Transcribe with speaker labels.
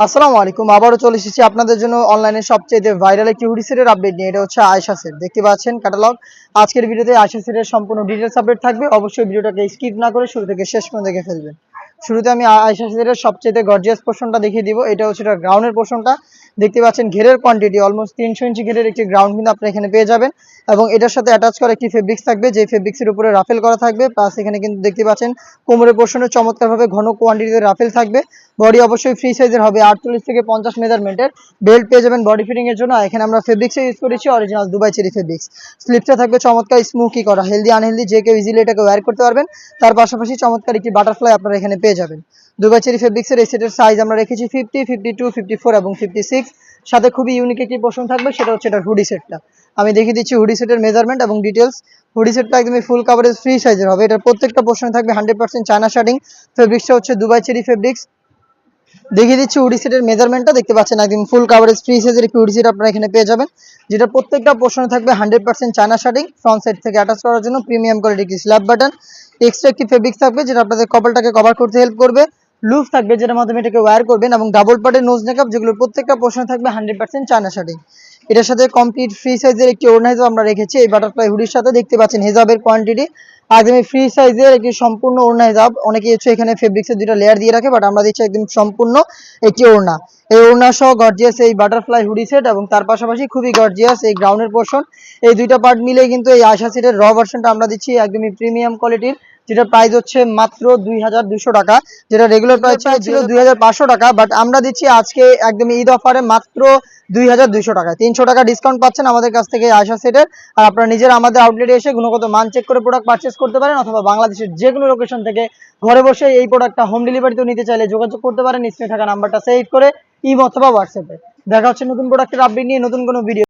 Speaker 1: আসসালামু আলাইকুম। আবারও চলে এসেছি আপনাদের জন্য অনলাইনে সবচেয়ে ভাইরাল একটি হুডি সেটের আপডেট নিয়ে। এটা হচ্ছে আয়েশা সেট, দেখতে পাচ্ছেন ক্যাটালগ। আজকের ভিডিওতে আয়েশা সেটের সম্পূর্ণ ডিটেলস আপডেট থাকবে। অবশ্যই ভিডিওটাকে স্কিপ না করে শুরু থেকে শেষ পর্যন্ত দেখে ফেলবেন। শুরুতে আমি আয়েশা সেটের সবচেয়ে গর্জিয়াস পোর্শনটা দেখিয়ে দিব। এটা হচ্ছে এটা গ্রাউন্ডের পোর্শনটা, দেখতে পাচ্ছেন ঘেরের কোয়ান্টিটি অলমোস্ট 300 ইঞ্চি ঘেরের একটি গ্রাউন্ড কিন্তু আপনি এখানে পেয়ে যাবেন। এবং এটার সাথে অ্যাটাচ করা একটি ফেব্রিক্স থাকবে, যে ফেব্রিক্সের উপরে রাফেল করা থাকবে। প্লাস এখানে কিন্তু দেখতে পাচ্ছেন কোমরের পোর্শনে চমৎকারভাবে ঘন কোয়ান্টিটিতে রাফেল থাকবে। বডি অবশ্যই ফ্রি সাইজের হবে, 48 থেকে 50 মেজারমেন্টের। বেল্ট পেয়ে যাবেন বডি ফিটিং এর জন্য। এখানে আমরা ফেব্রিক্স ইউজ করেছি অরিজিনাল দুবাই চেরি ফেব্রিক্স। স্লিপটা থাকবে চমৎকার স্মুকি করা, হেলদি আনহেলদি যে কেউ ইজিলি এটাকে ওয়্যার করতে পারবেন। তার পাশাপাশি চমৎকার একটি বাটারফ্লাই আপনারা এখানে পেয়ে যাবেন। দুবাই চেরি ফেব্রিক্সের এই সেটের সাইজ আমরা রেখেছি 50, 52, 54 এবং 56। সাথে খুবই ইউনিক একটি পোর্শন থাকবে, সেটা হচ্ছে এটা হুডি সেটটা। আমি দেখিয়ে দিচ্ছি হুডি সেটের মেজারমেন্ট এবং ডিটেলস। হুডি সেটটা একদমই ফুল কাভারেজ ফ্রি সাইজের হবে। এটার প্রত্যেকটা পোর্শনে থাকবে 100% চায়না শার্টিং। ফেব্রিক্সটা হচ্ছে দুবাই চেরি ফেব্রিক্স। দেখিয়ে দিচ্ছি হুডি সেটের মেজারমেন্টটা, দেখতে পাচ্ছেন একদম ফুল কাভারেজ ফ্রি সাইজের একটি হুডি সেট আপনারা এখানে পেয়ে যাবেন, যেটা প্রত্যেকটা পোর্শনে থাকবে 100% চায়না শার্টিং। ফ্রন্ট সাইড থেকে অ্যাটাচ করার জন্য প্রিমিয়াম কোয়ালিটি একটি স্ল্যাব বাটন। এক্সট্রা একটি ফেব্রিক্স থাকবে যেটা আপনাদের কপালটাকে কভার করতে হেল্প করবে। লুফ থাকবে যেটার মাধ্যমে এটাকে ওয়্যার করবেন, এবং ডাবল পার্টের নোজ মেকআপ, যেগুলোর প্রত্যেকটা পোর্শনে থাকবে 100% চায়না শার্টিং। এটার সাথে কমপ্লিট ফ্রি সাইজের একটি ওড়না হিসাব আমরা রেখেছি এই বাটারফ্লাই হুডির সাথে। দেখতে পাচ্ছেন হেজাবের কোয়ান্টিটি একদমই ফ্রি সাইজের একটি সম্পূর্ণ ওড়না হিসাব। অনেকে হচ্ছে এখানে ফেব্রিক্সের দুটো লেয়ার দিয়ে রাখে, বাট আমরা দিচ্ছি একদম সম্পূর্ণ একটি ওড়না। এই ওড়না সহ গর্জিয়াস এই বাটারফ্লাই হুডি সেট, এবং তার পাশাপাশি খুবই গর্জিয়াস এই গ্রাউন্ডের পোর্শন। এই দুইটা পার্ট মিলে কিন্তু এই আয়শা সেটের র ভার্সনটা আমরা দিচ্ছি একদমই প্রিমিয়াম কোয়ালিটির, যেটা প্রাইস হচ্ছে মাত্র 2200 টাকা। যেটা রেগুলার প্রাইস ছিল 2500 টাকা, বাট আমরা দিচ্ছি আজকে একদম ঈদ অফারে মাত্র 2200 টাকায়। 300 টাকা ডিসকাউন্ট পাচ্ছেন আমাদের কাছ থেকে আয়শা সেটের। আর আপনারা নিজেরা আমাদের আউটলেটে এসে গুণগত মান চেক করে প্রোডাক্ট পারচেস করতে পারেন, অথবা বাংলাদেশের যে কোনো লোকেশন থেকে ঘরে বসে এই প্রোডাক্টটা হোম ডেলিভারিতেও নিতে চাইলে যোগাযোগ করতে পারেন স্ক্রিনে থাকা নাম্বারটা সেভ করে ইমো অথবা হোয়াটসঅ্যাপে। দেখা হচ্ছে নতুন প্রোডাক্টের আপডেট নিয়ে নতুন কোনো ভিডিও।